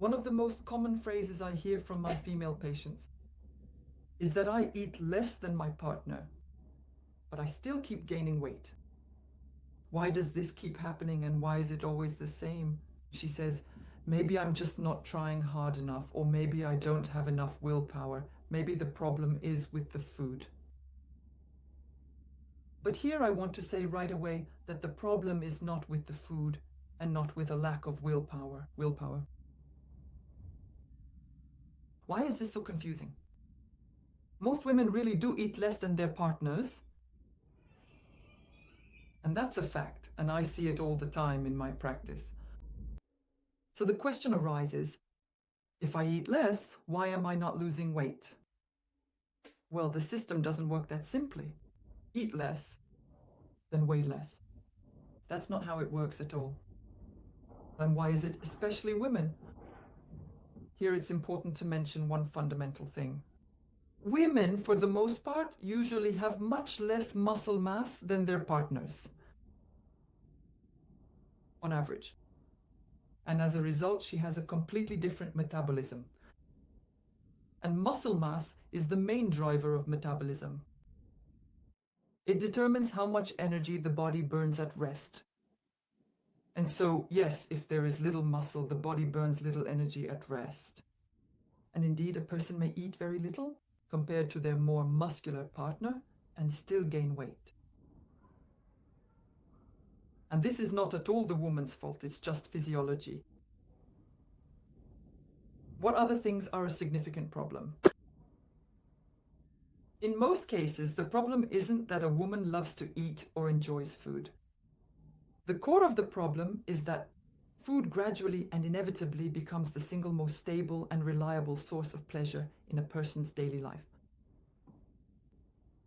One of the most common phrases I hear from my female patients is that I eat less than my partner, but I still keep gaining weight. Why does this keep happening and why is it always the same? She says, maybe I'm just not trying hard enough, or maybe I don't have enough willpower. Maybe the problem is with the food. But here I want to say right away that the problem is not with the food and not with a lack of willpower. Why is this so confusing? Most women really do eat less than their partners. And that's a fact, and I see it all the time in my practice. So the question arises, if I eat less, why am I not losing weight? Well, the system doesn't work that simply. Eat less, then weigh less. That's not how it works at all. And why is it especially women? Here it's important to mention one fundamental thing. Women, for the most part, usually have much less muscle mass than their partners, on average. And as a result, she has a completely different metabolism. And muscle mass is the main driver of metabolism. It determines how much energy the body burns at rest. And so, yes, if there is little muscle, the body burns little energy at rest. And indeed, a person may eat very little compared to their more muscular partner and still gain weight. And this is not at all the woman's fault, it's just physiology. What other things are a significant problem? In most cases, the problem isn't that a woman loves to eat or enjoys food. The core of the problem is that food gradually and inevitably becomes the single most stable and reliable source of pleasure in a person's daily life.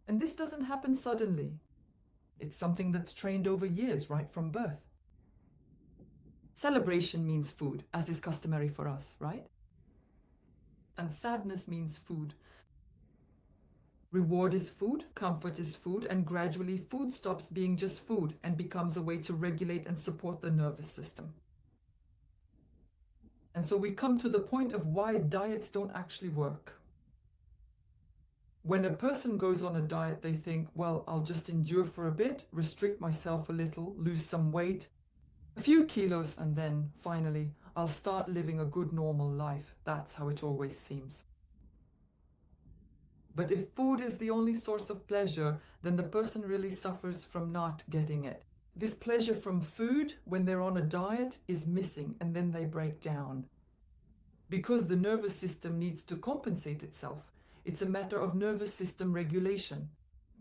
And this doesn't happen suddenly. It's something that's trained over years, right from birth. Celebration means food, as is customary for us, right? And sadness means food. Reward is food, comfort is food, and gradually food stops being just food and becomes a way to regulate and support the nervous system. And so we come to the point of why diets don't actually work. When a person goes on a diet, they think, well, I'll just endure for a bit, restrict myself a little, lose some weight, a few kilos, and then finally, I'll start living a good normal life. That's how it always seems. But if food is the only source of pleasure, then the person really suffers from not getting it. This pleasure from food, when they're on a diet, is missing, and then they break down. Because the nervous system needs to compensate itself. It's a matter of nervous system regulation.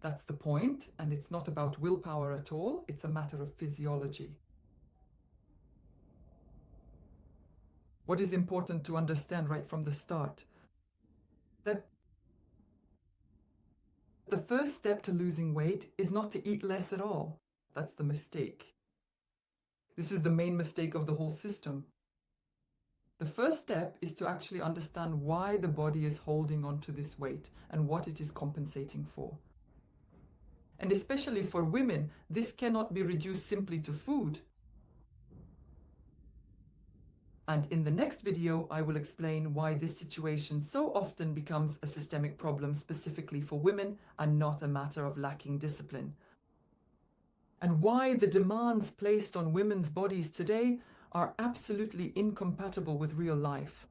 That's the point, and it's not about willpower at all. It's a matter of physiology. What is important to understand right from the start? That the first step to losing weight is not to eat less at all. That's the mistake. This is the main mistake of the whole system. The first step is to actually understand why the body is holding on to this weight and what it is compensating for. And especially for women, this cannot be reduced simply to food. And in the next video, I will explain why this situation so often becomes a systemic problem specifically for women and not a matter of lacking discipline. And why the demands placed on women's bodies today are absolutely incompatible with real life.